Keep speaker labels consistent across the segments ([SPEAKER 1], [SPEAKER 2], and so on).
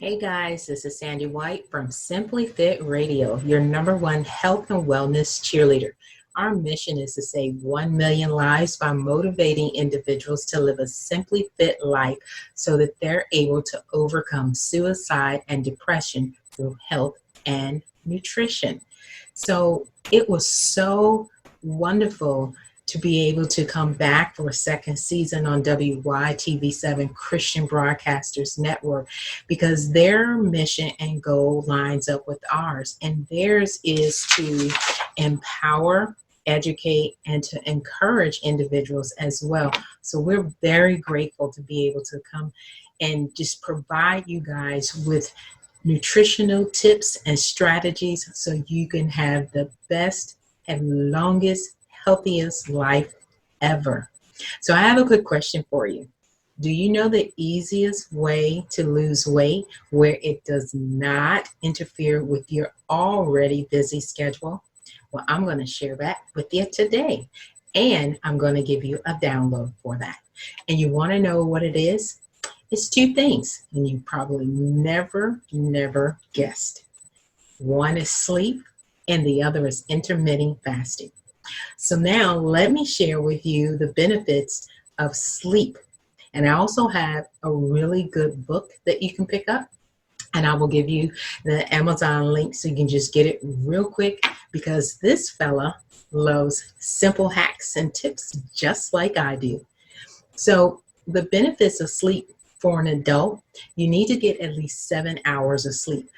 [SPEAKER 1] Hey guys, this is Sandy White from Simply Fit Radio, your #1 health and wellness cheerleader. Our mission is to save 1 million lives by motivating individuals to live a simply fit life so that they're able to overcome suicide and depression through health and nutrition. So it was so wonderful to be able to come back for a second season on WYTV7 Christian Broadcasters Network because their mission and goal lines up with ours. And theirs is to empower, educate, and to encourage individuals as well. So we're very grateful to be able to come and just provide you guys with nutritional tips and strategies so you can have the best and longest, healthiest life ever. So I have a quick question for you. Do you know the easiest way to lose weight where it does not interfere with your already busy schedule? Well, I'm going to share that with you today, and I'm going to give you a download for that. And you want to know what it is? It's two things, and you probably never guessed. One is sleep, and the other is intermittent fasting. So now let me share with you the benefits of sleep. And I also have a really good book that you can pick up. And I will give you the Amazon link so you can just get it real quick because this fella loves simple hacks and tips just like I do. So the benefits of sleep for an adult, you need to get at least 7 hours of sleep.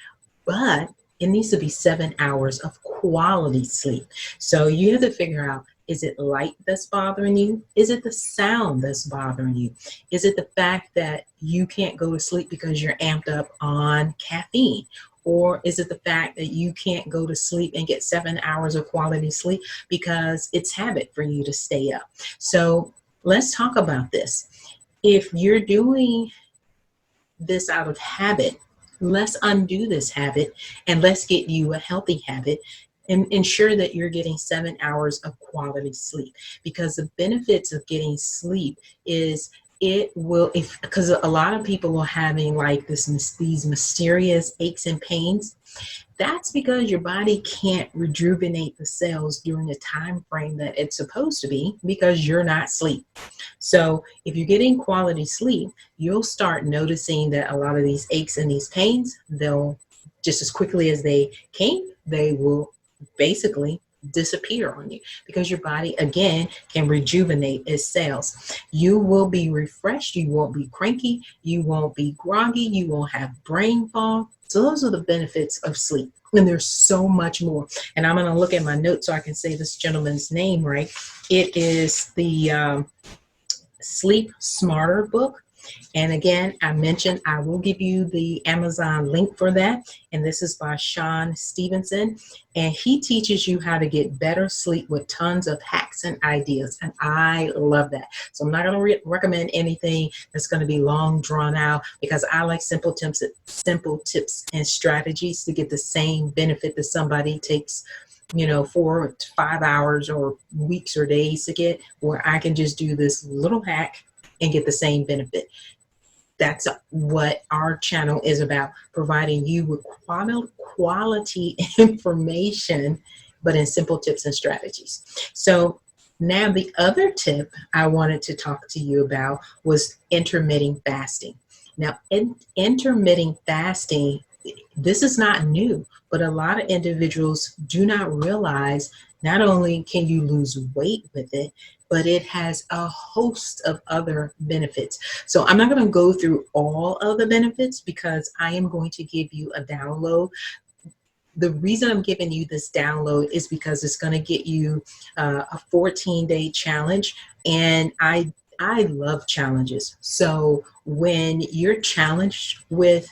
[SPEAKER 1] But it needs to be 7 hours of quality sleep. So you have to figure out, is it light that's bothering you? Is it the sound that's bothering you? Is it the fact that you can't go to sleep because you're amped up on caffeine? Or is it the fact that you can't go to sleep and get 7 hours of quality sleep because it's habit for you to stay up? So let's talk about this. If you're doing this out of habit, let's undo this habit and let's get you a healthy habit and ensure that you're getting 7 hours of quality sleep. Because the benefits of getting sleep is it will, because a lot of people are having like these mysterious aches and pains. That's because your body can't rejuvenate the cells during the time frame that it's supposed to be because you're not asleep. So if you're getting quality sleep, you'll start noticing that a lot of these aches and these pains, they'll just as quickly as they came, they will basically disappear on you because your body again can rejuvenate its cells. You will be refreshed, you won't be cranky, you won't be groggy, you won't have brain fog. So those are the benefits of sleep. And there's so much more. And I'm going to look at my notes so I can say this gentleman's name right. It is the Sleep Smarter book. And again, I mentioned I will give you the Amazon link for that. And this is by Sean Stevenson. And he teaches you how to get better sleep with tons of hacks and ideas. And I love that. So I'm not going to recommend anything that's going to be long drawn out because I like simple tips and strategies to get the same benefit that somebody takes 4 to 5 hours or weeks or days to get, where I can just do this little hack and get the same benefit. That's what our channel is about, providing you with quality information, but in simple tips and strategies. So now the other tip I wanted to talk to you about was intermittent fasting. Now, intermittent fasting, this is not new, but a lot of individuals do not realize not only can you lose weight with it, but it has a host of other benefits. So I'm not going to go through all of the benefits because I am going to give you a download. The reason I'm giving you this download is because it's going to get you a 14-day challenge. And I love challenges. So when you're challenged with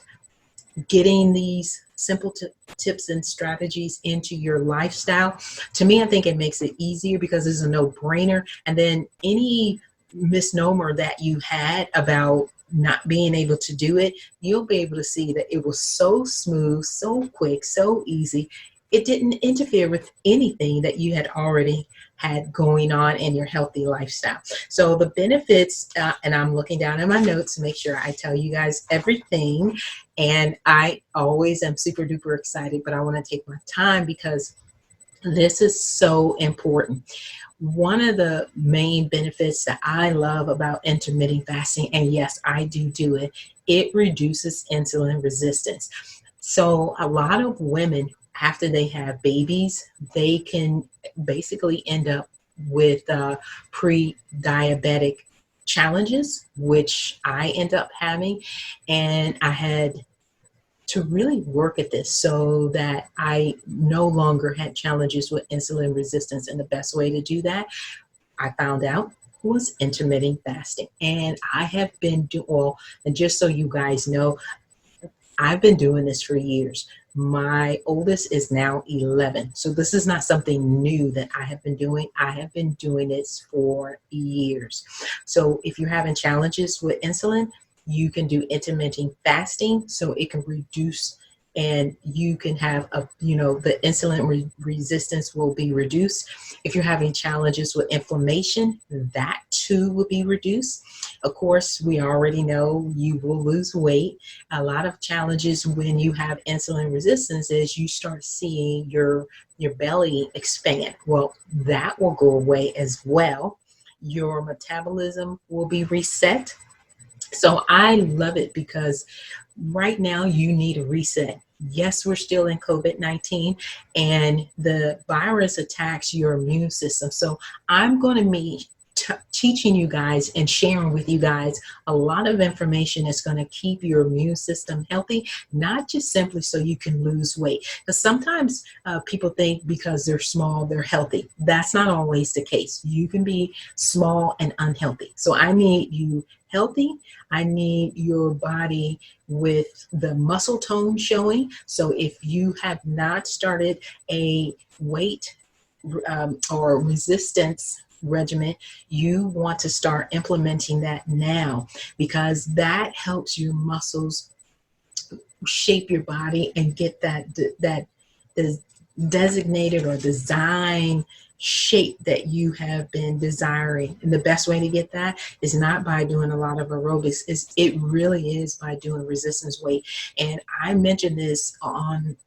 [SPEAKER 1] getting these simple tips and strategies into your lifestyle, to me, I think it makes it easier because it's a no-brainer. And then any misnomer that you had about not being able to do it, you'll be able to see that it was so smooth, so quick, so easy. it didn't interfere with anything that you had already had going on in your healthy lifestyle. So the benefits, and I'm looking down at my notes to make sure I tell you guys everything. And I always am super duper excited, but I want to take my time because this is so important. One of the main benefits that I love about intermittent fasting, and yes, I do it, it reduces insulin resistance. So a lot of women, after they have babies, they can basically end up with pre-diabetic challenges, which I end up having. And I had to really work at this so that I no longer had challenges with insulin resistance. And the best way to do that, I found out, was intermittent fasting. And I have been doing, well, and just so you guys know, I've been doing this for years. My oldest is now 11. So this is not something new that I have been doing. I have been doing this for years. So if you're having challenges with insulin, you can do intermittent fasting so it can reduce, and you can have the insulin resistance will be reduced. If you're having challenges with inflammation, that too will be reduced. Of course, we already know you will lose weight. A lot of challenges when you have insulin resistance is you start seeing your belly expand. Well, that will go away as well. Your metabolism will be reset. So I love it because right now you need a reset. Yes, we're still in COVID-19 and the virus attacks your immune system. So I'm going to be teaching you guys and sharing with you guys a lot of information that's going to keep your immune system healthy, not just simply so you can lose weight. Because sometimes people think because they're small, they're healthy. That's not always the case. You can be small and unhealthy. So I need you healthy. I need your body with the muscle tone showing. So if you have not started a weight or resistance regimen, you want to start implementing that now, because that helps your muscles shape your body and get that designated or design shape that you have been desiring. And the best way to get that is not by doing a lot of aerobics. It really is by doing resistance weight. And I mentioned this on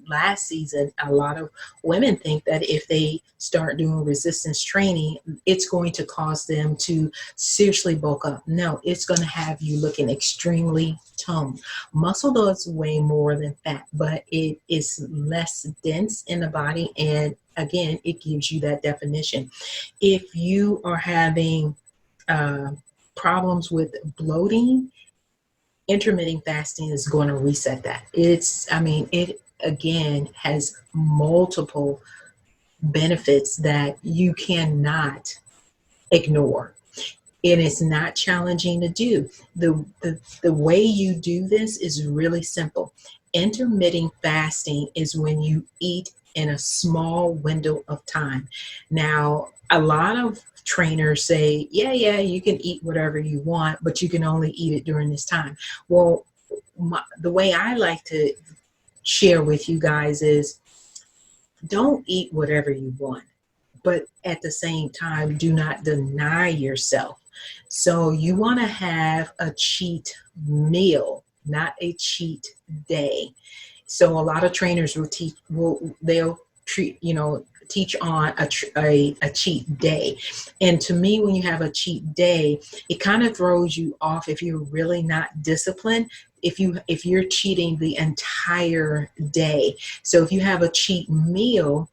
[SPEAKER 1] last season. A lot of women think that if they start doing resistance training, it's going to cause them to seriously bulk up. No, it's going to have you looking extremely toned. Muscle does way more than fat, but it is less dense in the body. And again, it gives you that definition. If you are having problems with bloating, intermittent fasting is going to reset that. It again has multiple benefits that you cannot ignore. And it's not challenging to do. The way you do this is really simple. Intermittent fasting is when you eat in a small window of time. Now, a lot of trainers say, yeah, you can eat whatever you want, but you can only eat it during this time. Well, the way I like to share with you guys is don't eat whatever you want, but at the same time, do not deny yourself. So you want to have a cheat meal, not a cheat day. So a lot of trainers will teach on a cheat day. And to me, when you have a cheat day, it kind of throws you off if you're really not disciplined, if you're cheating the entire day. So if you have a cheat meal,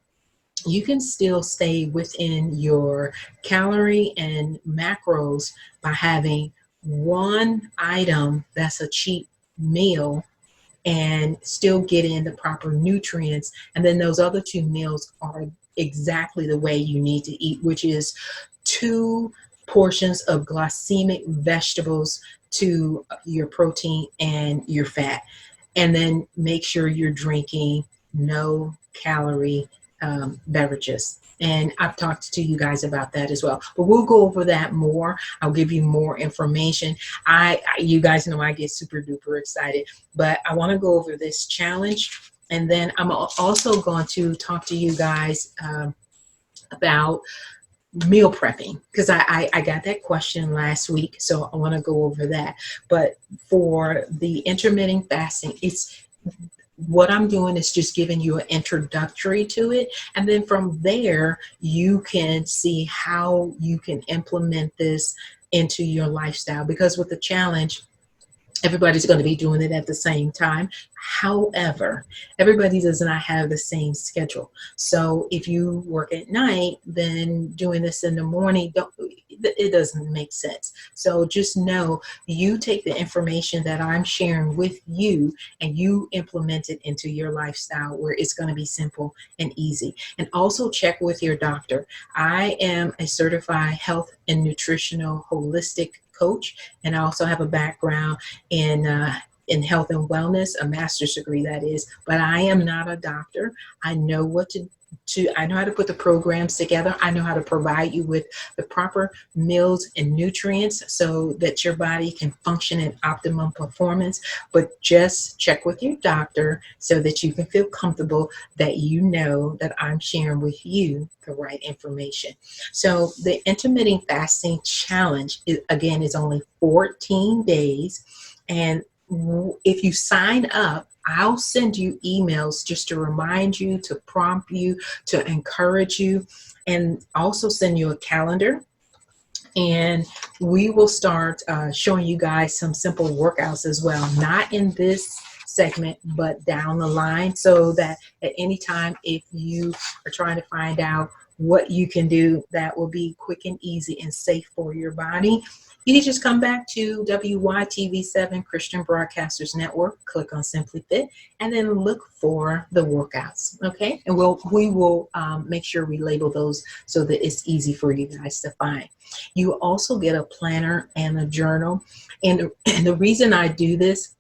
[SPEAKER 1] you can still stay within your calorie and macros by having one item that's a cheat meal and still get in the proper nutrients. And then those other two meals are exactly the way you need to eat, which is 2 portions of glycemic vegetables to your protein and your fat. And then make sure you're drinking no calorie beverages. And I've talked to you guys about that as well, but we'll go over that more. I'll give you more information. You guys know I get super duper excited, but I want to go over this challenge And then I'm also going to talk to you guys about meal prepping, because I got that question last week, so I want to go over that. But for the intermittent fasting, it's what I'm doing is just giving you an introductory to it, and then from there you can see how you can implement this into your lifestyle, because with the challenge, everybody's going to be doing it at the same time. However, everybody does not have the same schedule. So if you work at night, then doing this in the morning, it doesn't make sense. So just know, you take the information that I'm sharing with you and you implement it into your lifestyle, where it's going to be simple and easy. And also check with your doctor. I am a certified health and nutritional holistic coach, and I also have a background in health and wellness, a master's degree that is, but I am not a doctor. I know what I know how to put the programs together. I know how to provide you with the proper meals and nutrients so that your body can function in optimum performance. But just check with your doctor so that you can feel comfortable that you know that I'm sharing with you the right information. So the intermittent fasting challenge is only 14 days. And if you sign up, I'll send you emails just to remind you, to prompt you, to encourage you, and also send you a calendar. And we will start showing you guys some simple workouts as well, not in this segment, but down the line, so that at any time, if you are trying to find out what you can do that will be quick and easy and safe for your body, you can just come back to WYTV7 Christian Broadcasters Network, click on Simply Fit, and then look for the workouts, okay? And we will make sure we label those so that it's easy for you guys to find. You also get a planner and a journal. And the reason I do this,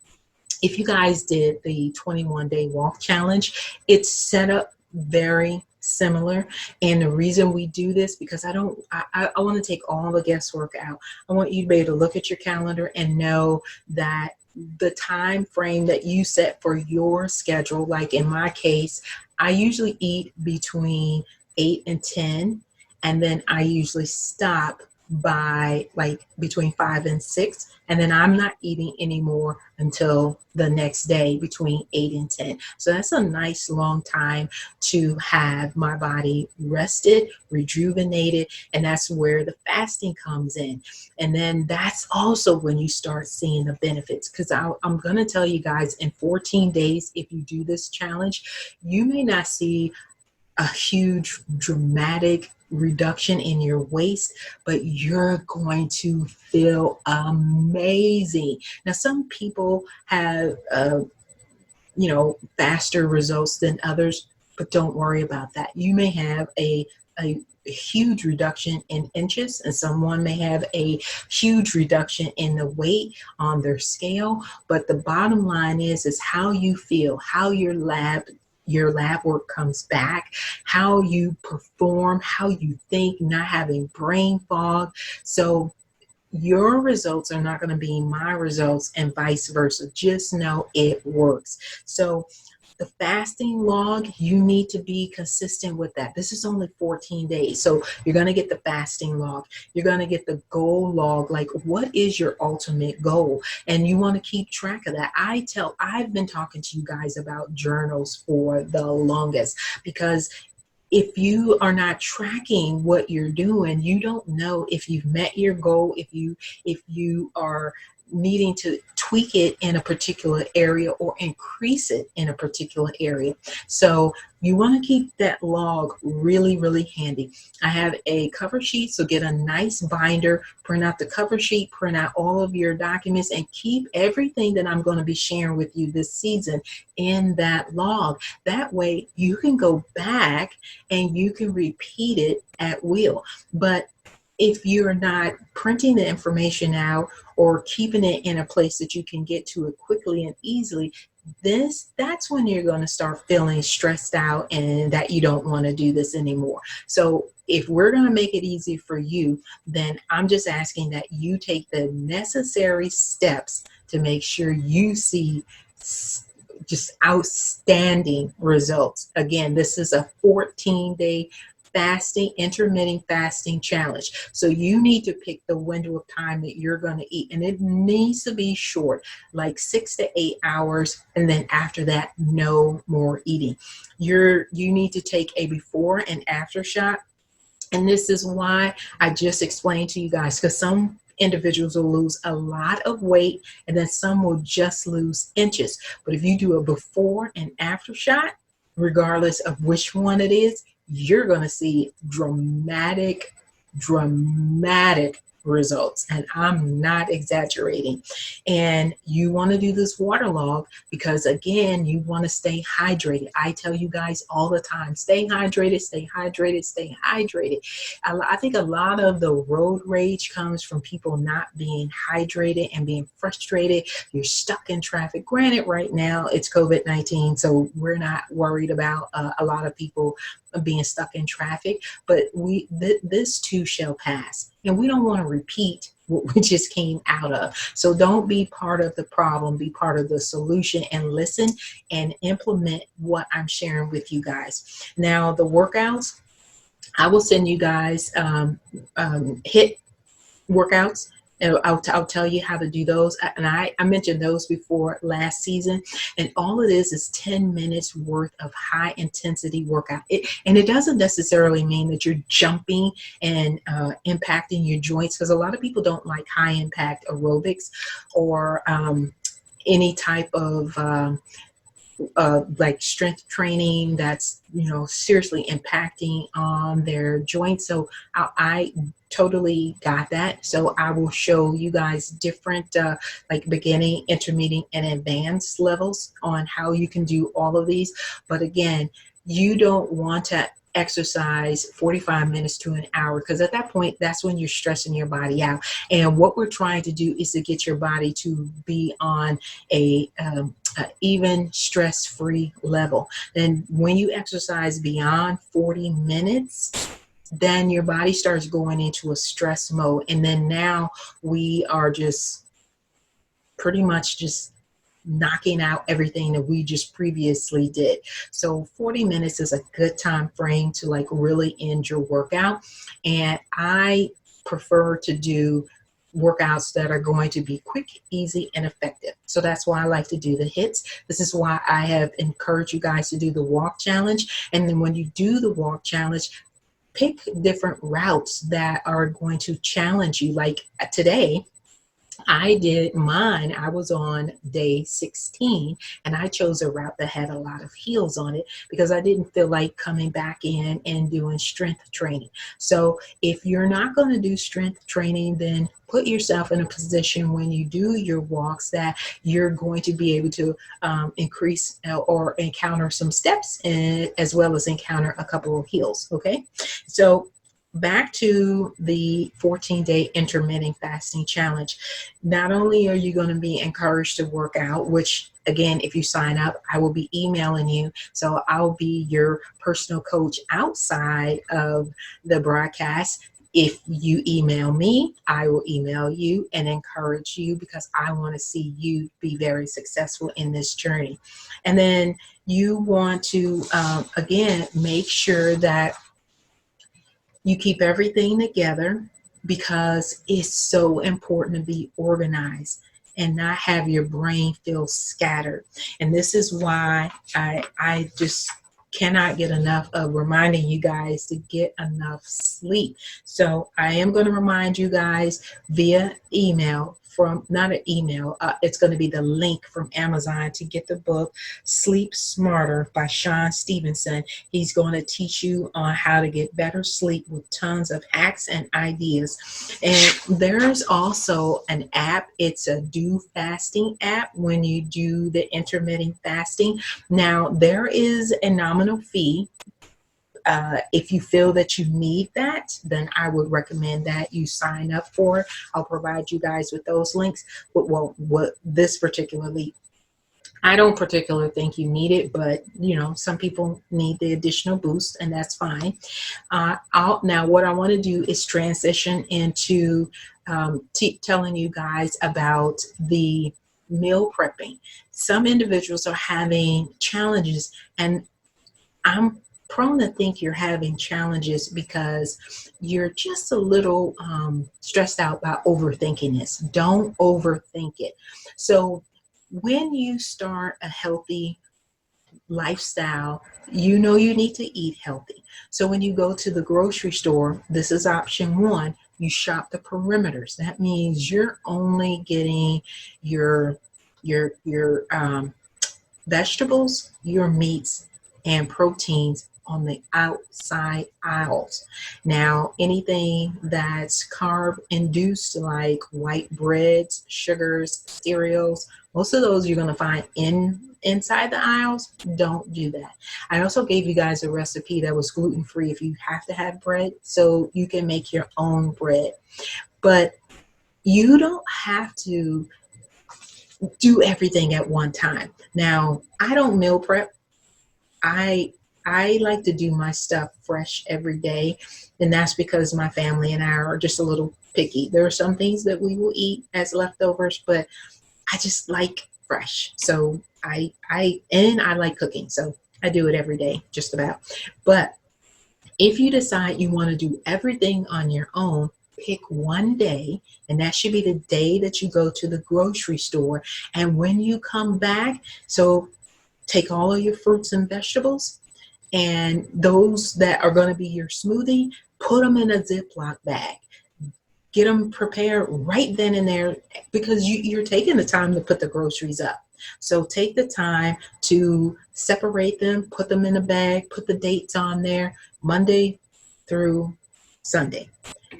[SPEAKER 1] if you guys did the 21-day walk challenge, it's set up very similar. And the reason we do this, because I want to take all the guesswork out. I want you to be able to look at your calendar and know that the time frame that you set for your schedule, like in my case, I usually eat between 8 and 10, and then I usually stop by like between 5 and 6, and then I'm not eating anymore until the next day between 8 and 10. So that's a nice long time to have my body rested, rejuvenated, and that's where the fasting comes in. And then that's also when you start seeing the benefits, because I'm going to tell you guys, in 14 days, if you do this challenge, you may not see a huge dramatic reduction in your waist, but you're going to feel amazing. Now, some people have faster results than others, but don't worry about that. You may have a huge reduction in inches, and someone may have a huge reduction in the weight on their scale, but the bottom line is how you feel, how your lab work comes back, how you perform, how you think, not having brain fog. So your results are not going to be my results, and vice versa. Just know it works. So the fasting log, you need to be consistent with that. This is only 14 days. So you're going to get the fasting log. You're going to get the goal log. Like, what is your ultimate goal? And you want to keep track of that. I've been talking to you guys about journals for the longest, because if you are not tracking what you're doing, you don't know if you've met your goal, if you are needing to tweak it in a particular area or increase it in a particular area. So you want to keep that log really, really handy. I have a cover sheet, so get a nice binder, print out the cover sheet, print out all of your documents, and keep everything that I'm going to be sharing with you this season in that log. That way you can go back and you can repeat it at will. But if you're not printing the information out or keeping it in a place that you can get to it quickly and easily, that's when you're going to start feeling stressed out and that you don't want to do this anymore. So if we're going to make it easy for you, then I'm just asking that you take the necessary steps to make sure you see just outstanding results. Again, this is a 14-day fasting, intermittent fasting challenge. So you need to pick the window of time that you're going to eat, and it needs to be short, like 6 to 8 hours, and then after that, no more eating. You need to take a before and after shot. And this is why I just explained to you guys, because some individuals will lose a lot of weight and then some will just lose inches. But if you do a before and after shot, regardless of which one it is, you're going to see dramatic results. And I'm not exaggerating. And you want to do this water log because, again, you want to stay hydrated. I tell you guys all the time, stay hydrated, stay hydrated, stay hydrated. I think a lot of the road rage comes from people not being hydrated and being frustrated. You're stuck in traffic. Granted, right now it's COVID-19, so we're not worried about a lot of people being stuck in traffic, but this too shall pass, and we don't want to repeat what we just came out of. So don't be part of the problem, be part of the solution, and listen and implement what I'm sharing with you guys. Now, the workouts, I will send you guys HIT workouts. I'll tell you how to do those. And I mentioned those before last season. And all it is 10 minutes worth of high intensity workout. And it doesn't necessarily mean that you're jumping and impacting your joints, because a lot of people don't like high impact aerobics or any type of like strength training that's, seriously impacting on their joints. So I totally got that. So I will show you guys different like beginning, intermediate, and advanced levels on how you can do all of these. But again, you don't want to exercise 45 minutes to an hour, because at that point, that's when you're stressing your body out. And what we're trying to do is to get your body to be on a even stress-free level. And when you exercise beyond 40 minutes, then your body starts going into a stress mode. And then now we are just pretty much just knocking out everything that we just previously did. So 40 minutes is a good time frame to like really end your workout. And I prefer to do workouts that are going to be quick, easy, and effective. So that's why I like to do the hits. This is why I have encouraged you guys to do the walk challenge. And then when you do the walk challenge, pick different routes that are going to challenge you. Like today, I did mine. I was on day 16 and I chose a route that had a lot of heels on it because I didn't feel like coming back in and doing strength training. So if you're not going to do strength training, then put yourself in a position when you do your walks that you're going to be able to increase or encounter some steps, as well as encounter a couple of heels. Okay, so back to the 14-day intermittent fasting challenge. Not only are you going to be encouraged to work out, which again, if you sign up, I will be emailing you. So I'll be your personal coach outside of the broadcast. If you email me, I will email you and encourage you, because I want to see you be very successful in this journey. And then you want to, again, make sure that you keep everything together, because it's so important to be organized and not have your brain feel scattered. And this is why I just cannot get enough of reminding you guys to get enough sleep. So I am going to remind you guys via email, from not an email, it's going to be the link from Amazon to get the book Sleep Smarter by Sean Stevenson. He's going to teach you on how to get better sleep with tons of hacks and ideas. And there's also an app. It's a do fasting app when you do the intermittent fasting. Now, there is a nominal fee. If you feel that you need that, then I would recommend that you sign up for it. I'll provide you guys with those links. What this particularly, I don't particularly think you need it, but some people need the additional boost, and that's fine. Now what I want to do is transition into telling you guys about the meal prepping. Some individuals are having challenges, and I'm prone to think you're having challenges because you're just a little stressed out by overthinking this. Don't overthink it. So when you start a healthy lifestyle, you know you need to eat healthy. So when you go to the grocery store, this is option one. You shop the perimeters. That means you're only getting your your vegetables, your meats, and proteins on the outside aisles. Now, anything that's carb induced, like white breads, sugars, cereals, most of those you're going to find inside the aisles. Don't do that. I also gave you guys a recipe that was gluten free if you have to have bread, so you can make your own bread. But you don't have to do everything at one time. Now, I don't meal prep. I like to do my stuff fresh every day, and that's because my family and I are just a little picky. There are some things that we will eat as leftovers, but I just like fresh. So I like cooking, so I do it every day, just about. But if you decide you want to do everything on your own, pick one day, and that should be the day that you go to the grocery store. And when you come back, so take all of your fruits and vegetables, and those that are going to be your smoothie, put them in a Ziploc bag. Get them prepared right then and there, because you're taking the time to put the groceries up. So take the time to separate them, put them in a bag, put the dates on there, Monday through Sunday,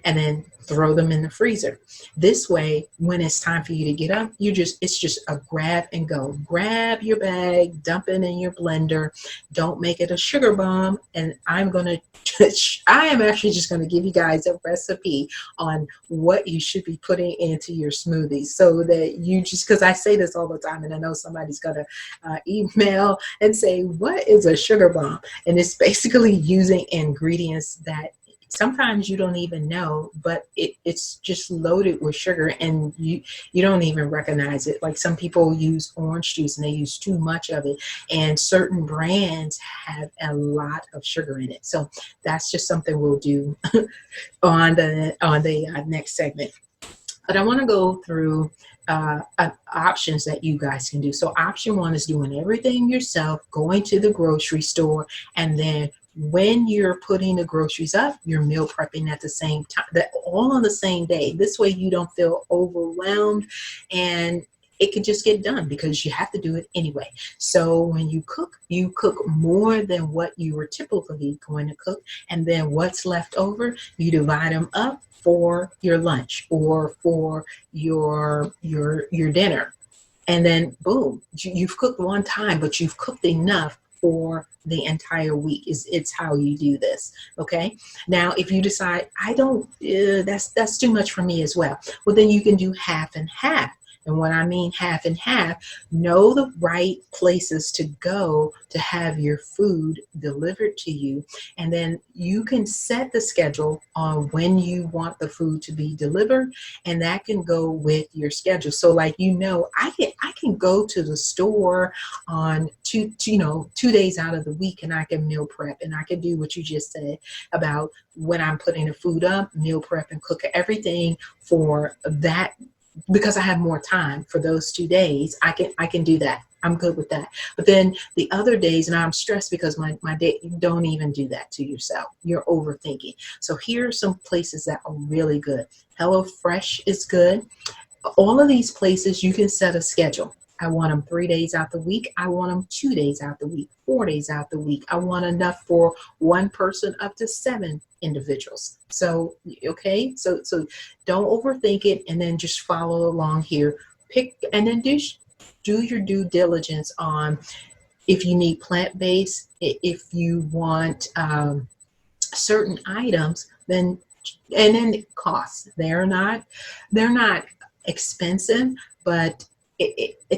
[SPEAKER 1] and then throw them in the freezer. This way, when it's time for you to get up, it's just a grab and go. Grab your bag, dump it in your blender. Don't make it a sugar bomb. And I am actually just going to give you guys a recipe on what you should be putting into your smoothies, so that because I say this all the time, and I know somebody's going to email and say, what is a sugar bomb? And it's basically using ingredients that sometimes you don't even know, but it's just loaded with sugar, and you don't even recognize it. Like, some people use orange juice and they use too much of it, and certain brands have a lot of sugar in it. So that's just something we'll do on the next segment. But I want to go through options that you guys can do. So option one is doing everything yourself, going to the grocery store, and then when you're putting the groceries up, you're meal prepping at the same time, all on the same day. This way you don't feel overwhelmed, and it can just get done because you have to do it anyway. So when you cook more than what you were typically going to cook, and then what's left over, you divide them up for your lunch or for your dinner. And then boom, you've cooked one time, but you've cooked enough for the entire week. It's how you do this. Okay. Now, if you decide that's too much for me as well, well, then you can do half and half. And when I mean half and half, know the right places to go to have your food delivered to you. And then you can set the schedule on when you want the food to be delivered, and that can go with your schedule. So like, I can go to the store on 2 days out of the week, and I can meal prep, and I can do what you just said about when I'm putting the food up, meal prep and cook everything for that. Because I have more time for those 2 days, I can do that. I'm good with that. But then the other days, and I'm stressed because my day, don't even do that to yourself. You're overthinking. So here are some places that are really good. HelloFresh is good. All of these places, you can set a schedule. I want them 3 days out the week. I want them 2 days out the week, 4 days out the week. I want enough for one person up to 7 individuals. So, okay. So don't overthink it, and then just follow along here. Pick, and then do your due diligence on if you need plant-based, if you want certain items, and then costs. They're not expensive, but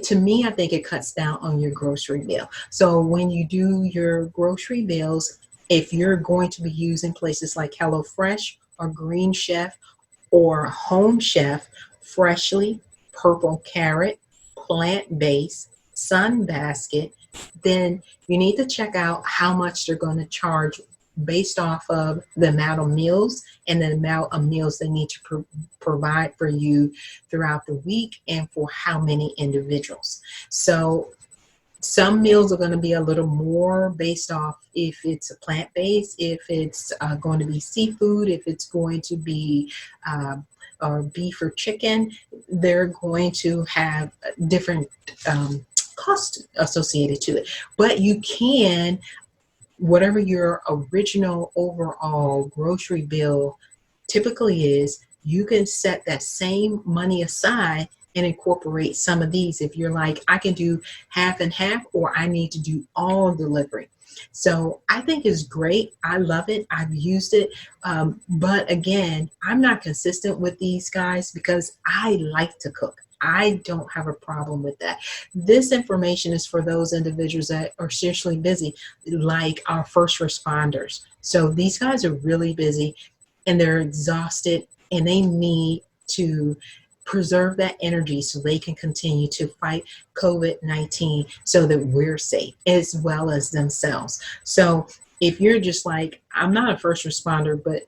[SPEAKER 1] to me, I think it cuts down on your grocery bill. So when you do your grocery bills, if you're going to be using places like HelloFresh or Green Chef or Home Chef, Freshly, Purple Carrot, plant-based, sun basket, then you need to check out how much they're going to charge based off of the amount of meals and the amount of meals they need to provide for you throughout the week and for how many individuals. So some meals are going to be a little more based off if it's a plant-based, if it's going to be seafood, if it's going to be or beef or chicken. They're going to have different costs associated to it. But you can, whatever your original overall grocery bill typically is, you can set that same money aside and incorporate some of these. If you're like, I can do half and half, or I need to do all delivery. So I think it's great. I love it. I've used it. But again, I'm not consistent with these guys because I like to cook. I don't have a problem with that. This information is for those individuals that are seriously busy, like our first responders. So these guys are really busy and they're exhausted and they need to preserve that energy so they can continue to fight COVID-19 so that we're safe as well as themselves. So if you're just like, I'm not a first responder, but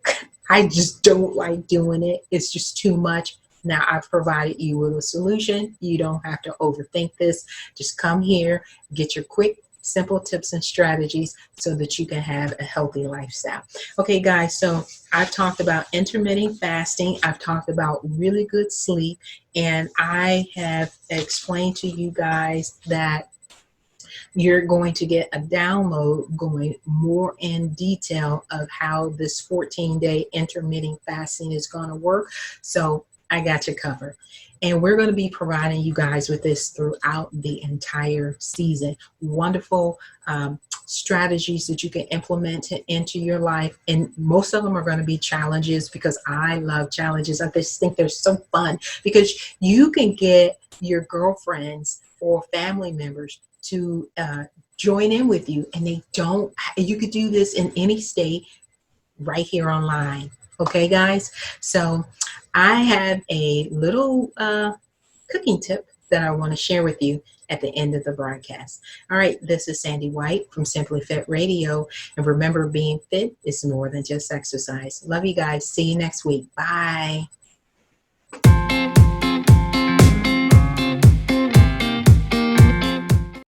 [SPEAKER 1] I just don't like doing it, it's just too much. Now I've provided you with a solution. You don't have to overthink this. Just come here, get your quick, simple tips and strategies so that you can have a healthy lifestyle. Okay, guys, so I've talked about intermittent fasting. I've talked about really good sleep. And I have explained to you guys that you're going to get a download going more in detail of how this 14-day intermittent fasting is going to work. So I got you covered. And we're going to be providing you guys with this throughout the entire season. Wonderful strategies that you can implement into your life. And most of them are going to be challenges because I love challenges. I just think they're so fun because you can get your girlfriends or family members to join in with you, and you could do this in any state right here online. Okay, guys? So I have a little cooking tip that I want to share with you at the end of the broadcast. All right, this is Sandy White from Simply Fit Radio. And remember, being fit is more than just exercise. Love you guys. See you next week. Bye.